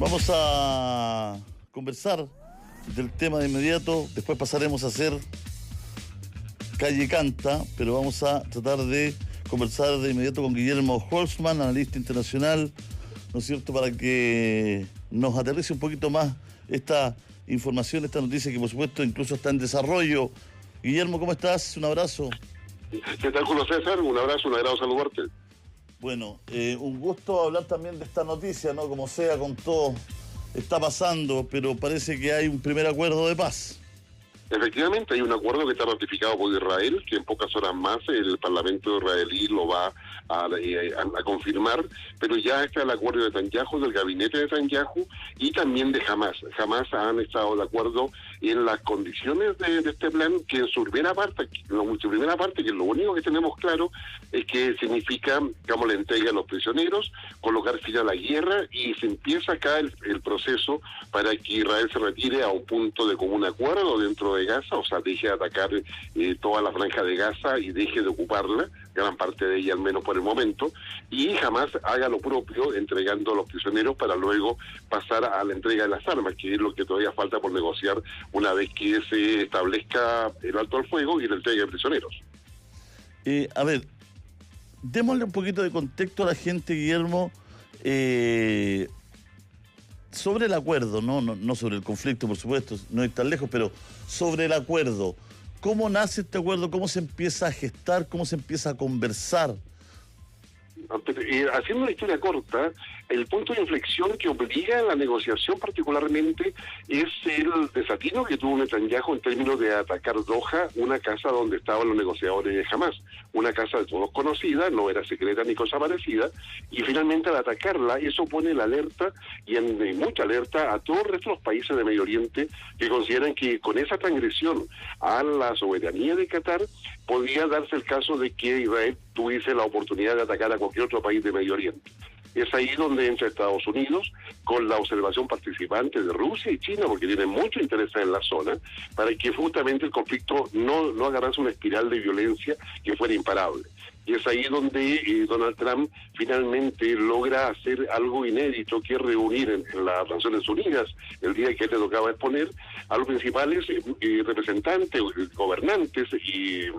Vamos a conversar del tema de inmediato, después pasaremos a hacer Calle Canta, pero vamos a tratar de conversar de inmediato con Guillermo Holzman, analista internacional, ¿no es cierto?, para que nos aterrice un poquito más esta información, esta noticia que por supuesto incluso está en desarrollo. Guillermo, ¿cómo estás? Un abrazo. ¿Qué tal, Julio César? Un abrazo, un agrado saludarte. Bueno, un gusto hablar también de esta noticia, ¿no? Como sea, con todo está pasando, pero parece que hay un primer acuerdo de paz. Efectivamente, hay un acuerdo que está ratificado por Israel, que en pocas horas más el Parlamento israelí lo va a confirmar, pero ya está el acuerdo de Netanyahu, del gabinete de Netanyahu, y también de Hamas. Hamas han estado de acuerdo en las condiciones de este plan, que en su primera parte, que lo único que tenemos claro es que significa, digamos, la entrega de los prisioneros, colocar fin a la guerra, y se empieza acá el proceso para que Israel se retire a un punto de común acuerdo dentro de Gaza, o sea, deje de atacar toda la franja de Gaza y deje de ocuparla, gran parte de ella al menos por el momento, y jamás haga lo propio entregando a los prisioneros para luego pasar a la entrega de las armas, que es lo que todavía falta por negociar una vez que se establezca el alto al fuego y la entrega de prisioneros. A ver, démosle un poquito de contexto a la gente, Guillermo, sobre el acuerdo, no sobre el conflicto, por supuesto, no ir tan lejos, pero sobre el acuerdo. ¿Cómo nace este acuerdo? ¿Cómo se empieza a gestar? ¿Cómo se empieza a conversar? Haciendo una historia corta, el punto de inflexión que obliga a la negociación particularmente es el desatino que tuvo Netanyahu en términos de atacar Doha, una casa donde estaban los negociadores de Hamas, una casa de todos conocida, no era secreta ni cosa parecida, y finalmente al atacarla, eso pone la alerta, y en mucha alerta, a todos el resto de los países de Medio Oriente que consideran que con esa transgresión a la soberanía de Qatar, podría darse el caso de que Israel tuviese la oportunidad de atacar a cualquier otro país de Medio Oriente. Es ahí donde entra Estados Unidos, con la observación participante de Rusia y China, porque tienen mucho interés en la zona, para que justamente el conflicto no agarrase una espiral de violencia que fuera imparable. Y es ahí donde Donald Trump finalmente logra hacer algo inédito, que es reunir en las Naciones Unidas, el día que le tocaba exponer, a los principales representantes, gobernantes y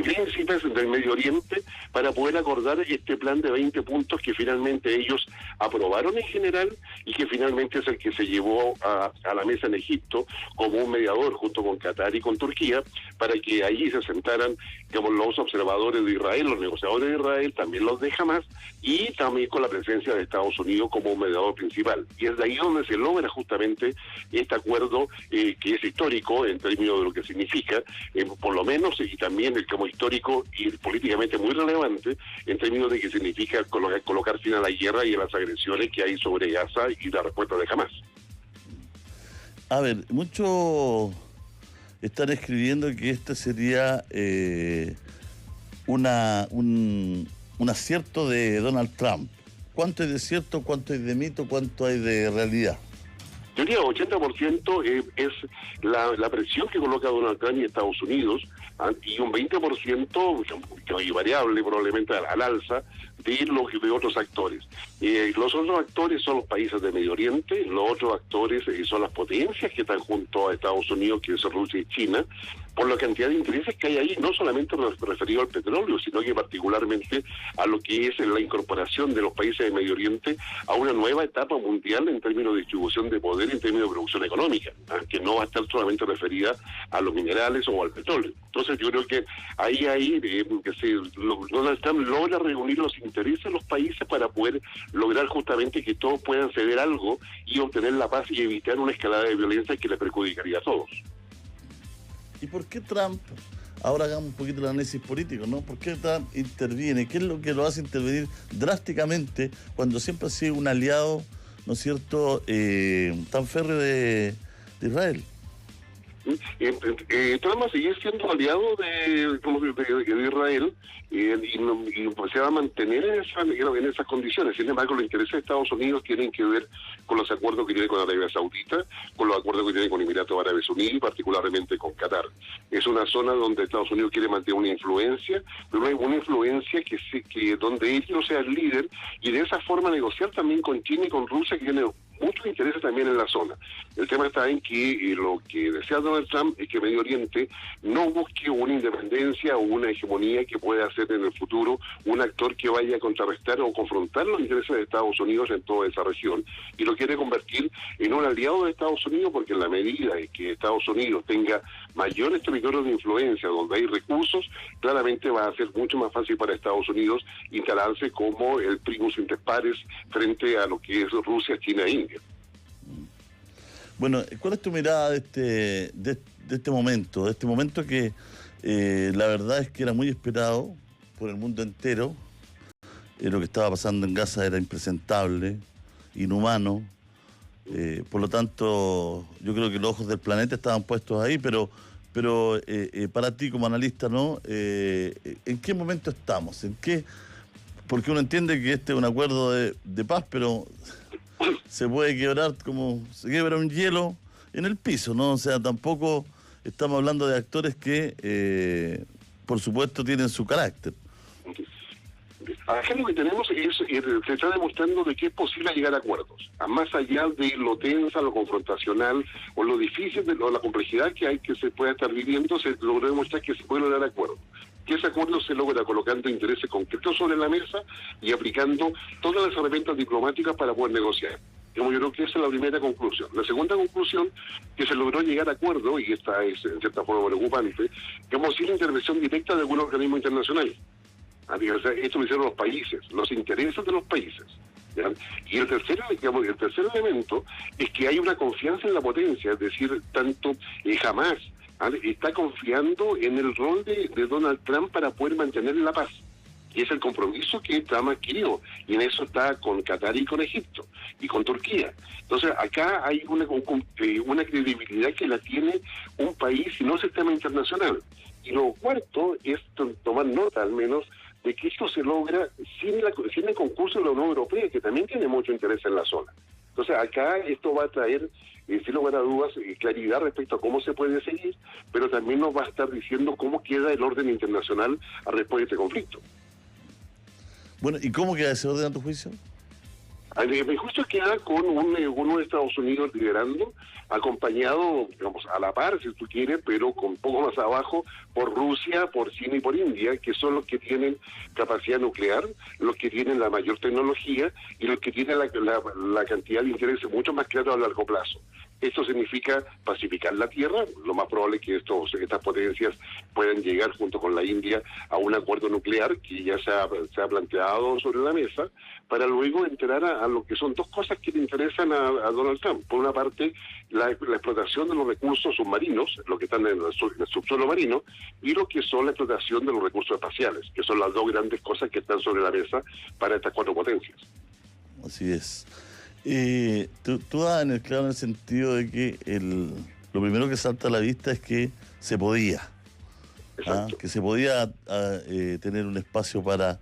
príncipes del Medio Oriente, para poder acordar este plan de 20 puntos que finalmente ellos aprobaron en general, y que finalmente es el que se llevó a la mesa en Egipto como un mediador junto con Qatar y con Turquía, para que allí se sentaran, digamos, los observadores de Israel, los negociadores de Israel, también los de Hamas, y también con la presencia de Estados Unidos como un mediador principal. Y es de ahí donde se logra justamente este acuerdo, que es histórico en términos de lo que significa, por lo menos, y también como histórico y políticamente muy relevante, en términos de que significa colocar fin a la guerra y a las agresiones que hay sobre Gaza y la respuesta de Hamas. A ver, muchos están escribiendo que este sería un acierto de Donald Trump. ¿Cuánto hay de cierto, cuánto hay de mito, cuánto hay de realidad? Yo diría 80% es la presión que coloca Donald Trump y Estados Unidos, y un 20%, que hay variable probablemente al alza, de otros actores. Los otros actores son los países de Medio Oriente, los otros actores son las potencias que están junto a Estados Unidos, que son Rusia y China, por la cantidad de intereses que hay ahí, no solamente referido al petróleo, sino que particularmente a lo que es la incorporación de los países de Medio Oriente a una nueva etapa mundial en términos de distribución de poder y en términos de producción económica, que no va a estar solamente referida a los minerales o al petróleo. Entonces yo creo que Donald Trump logra reunir los intereses de los países para poder lograr justamente que todos puedan ceder algo y obtener la paz y evitar una escalada de violencia que le perjudicaría a todos. ¿Y por qué Trump? Ahora hagamos un poquito el análisis político, ¿no? ¿Por qué Trump interviene? ¿Qué es lo que lo hace intervenir drásticamente cuando siempre ha sido un aliado, ¿no es cierto?, tan férreo de Israel? Trump va a seguir siendo aliado de Israel, y se va a mantener en esas condiciones. Sin embargo, los intereses de Estados Unidos tienen que ver con los acuerdos que tiene con Arabia Saudita, con los acuerdos que tiene con Emiratos Árabes Unidos y particularmente con Qatar. Es una zona donde Estados Unidos quiere mantener una influencia, pero una influencia que donde él no sea el líder, y de esa forma negociar también con China y con Rusia, que tiene muchos intereses también en la zona. El tema está en que lo que desea Donald Trump es que Medio Oriente no busque una independencia o una hegemonía que pueda hacer en el futuro un actor que vaya a contrarrestar o confrontar los intereses de Estados Unidos en toda esa región, y lo quiere convertir en un aliado de Estados Unidos, porque en la medida en que Estados Unidos tenga mayores territorios de influencia donde hay recursos, claramente va a ser mucho más fácil para Estados Unidos instalarse como el primus inter pares frente a lo que es Rusia, China e India. Bueno, ¿cuál es tu mirada de este momento? De este momento que la verdad es que era muy esperado por el mundo entero. Lo que estaba pasando en Gaza era impresentable, inhumano. Por lo tanto, yo creo que los ojos del planeta estaban puestos ahí, pero para ti como analista, ¿no? ¿En qué momento estamos? Porque uno entiende que este es un acuerdo de paz, pero se puede quebrar como se quiebra un hielo en el piso, ¿no? O sea, tampoco estamos hablando de actores que, por supuesto, tienen su carácter. Acá lo que tenemos se está demostrando de que es posible llegar a acuerdos, más allá de lo tensa, lo confrontacional o lo difícil, o la complejidad que hay que se pueda estar viviendo, se logró demostrar que se puede lograr acuerdos. Que ese acuerdo se logra colocando intereses concretos sobre la mesa y aplicando todas las herramientas diplomáticas para poder negociar. Yo creo que esa es la primera conclusión. La segunda conclusión, que se logró llegar a acuerdo, y esta es en cierta forma preocupante, digamos, sin la intervención directa de algún organismo internacional. O sea, esto lo hicieron los países, los intereses de los países. ¿Ya? Y el tercer elemento es que hay una confianza en la potencia, es decir, tanto Hamás está confiando en el rol de Donald Trump para poder mantener la paz. Y es el compromiso que Trump adquirió. Y en eso está con Qatar y con Egipto y con Turquía. Entonces, acá hay una credibilidad que la tiene un país y no el sistema internacional. Y lo cuarto es tomar nota, al menos, de que esto se logra sin el concurso de la Unión Europea, que también tiene mucho interés en la zona. Entonces, acá esto va a traer, sin lugar a dudas, claridad respecto a cómo se puede seguir, pero también nos va a estar diciendo cómo queda el orden internacional después de este conflicto. Bueno, ¿y cómo queda ese orden a tu juicio? A mi juicio queda con uno de Estados Unidos liderando, acompañado, digamos, a la par, si tú quieres, pero con poco más abajo, por Rusia, por China y por India, que son los que tienen capacidad nuclear, los que tienen la mayor tecnología y los que tienen la cantidad de intereses mucho más claros a largo plazo. Esto significa pacificar la tierra. Lo más probable es que estas potencias puedan llegar junto con la India a un acuerdo nuclear que ya se ha planteado sobre la mesa, para luego entrar a lo que son dos cosas que le interesan a Donald Trump. Por una parte, la explotación de los recursos submarinos, lo que están en el subsuelo marino, y lo que son la explotación de los recursos espaciales, que son las dos grandes cosas que están sobre la mesa para estas cuatro potencias. Así es. Tú das en el claro en el sentido de que lo primero que salta a la vista es que se podía. Que se podía tener un espacio para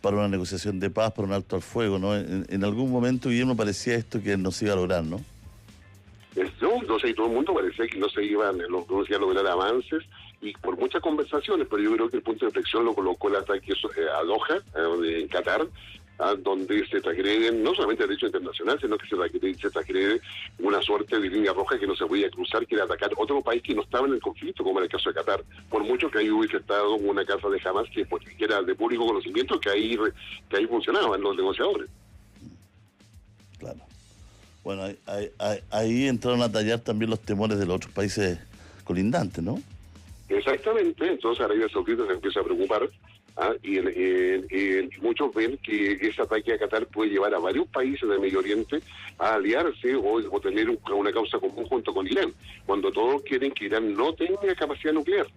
una negociación de paz, para un alto al fuego, ¿no? En algún momento, Guillermo, parecía esto que no se iba a lograr, ¿no? No sé, todo el mundo parecía que no se iban a lograr avances, y por muchas conversaciones, pero yo creo que el punto de inflexión lo colocó el ataque a Doha, en Qatar, donde se transgreden no solamente el derecho internacional, sino que se transgrede una suerte de línea roja que no se podía cruzar, que era atacar otro país que no estaba en el conflicto, como en el caso de Qatar. Por mucho que ahí hubiese estado una casa de Hamás que era de público conocimiento, que ahí funcionaban los negociadores. Claro. Bueno, ahí entraron a tallar también los temores de los otros países colindantes, ¿no? Exactamente. Entonces Arabia Saudita se empieza a preocupar. Y muchos ven que ese ataque a Qatar puede llevar a varios países del Medio Oriente a aliarse o tener una causa común junto con Irán, cuando todos quieren que Irán no tenga capacidad nuclear.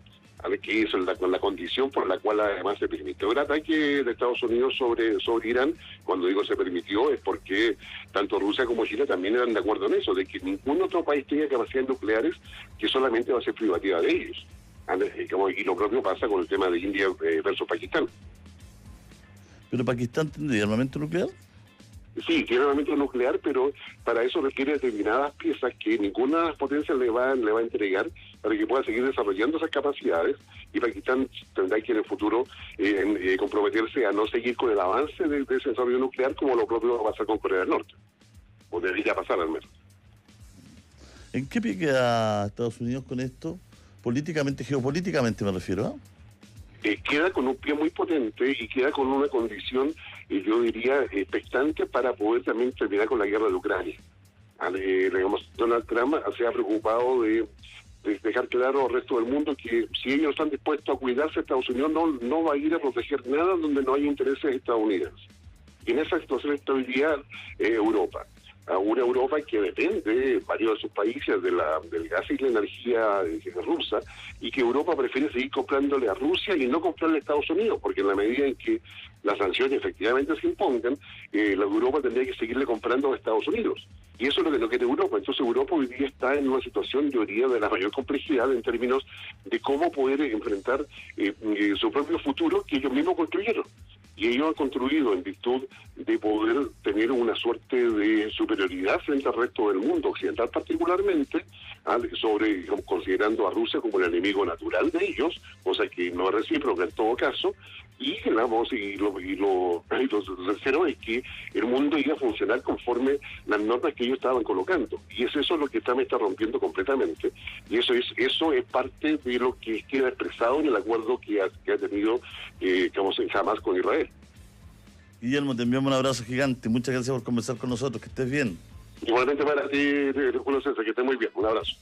Que es la condición por la cual además se permitió el ataque de Estados Unidos sobre Irán. Cuando digo se permitió es porque tanto Rusia como China también eran de acuerdo en eso, de que ningún otro país tenga capacidades nucleares, que solamente va a ser privativa de ellos. Y lo propio pasa con el tema de India versus Pakistán. ¿Pero Pakistán tendría armamento nuclear? Sí, tiene armamento nuclear, pero para eso requiere determinadas piezas que ninguna de las potencias le va a entregar para que pueda seguir desarrollando esas capacidades, y Pakistán tendrá que en el futuro comprometerse a no seguir con el avance de ese desarrollo nuclear, como lo propio va a pasar con Corea del Norte. o debería pasar al menos. ¿En qué pie queda Estados Unidos con esto? Políticamente, geopolíticamente me refiero, ¿ah? Queda con un pie muy potente y queda con una condición, yo diría, expectante para poder también terminar con la guerra de Ucrania. Digamos, Donald Trump se ha preocupado de dejar claro al resto del mundo que si ellos están dispuestos a cuidarse, Estados Unidos no va a ir a proteger nada donde no haya intereses estadounidenses. Y en esa situación está hoy día Europa. A una Europa que depende, varios de sus países, del gas y la energía rusa, y que Europa prefiere seguir comprándole a Rusia y no comprarle a Estados Unidos, porque en la medida en que las sanciones efectivamente se impongan, la Europa tendría que seguirle comprando a Estados Unidos. Y eso es lo que no quiere Europa. Entonces Europa hoy día está en una situación, yo diría, de la mayor complejidad en términos de cómo poder enfrentar su propio futuro que ellos mismos construyeron. Y ellos han construido en virtud de poder tener una suerte de superioridad frente al resto del mundo occidental, particularmente considerando a Rusia como el enemigo natural de ellos, cosa que no es recíproca en todo caso. Y lo tercero es que el mundo iba a funcionar conforme las normas que ellos estaban colocando. Y es eso lo que Trump está rompiendo completamente. Y eso es parte de lo que queda expresado en el acuerdo que ha tenido en Hamas con Israel. Guillermo, te enviamos un abrazo gigante. Muchas gracias por conversar con nosotros. Que estés bien. Igualmente para ti, Julio César, que estés muy bien. Un abrazo.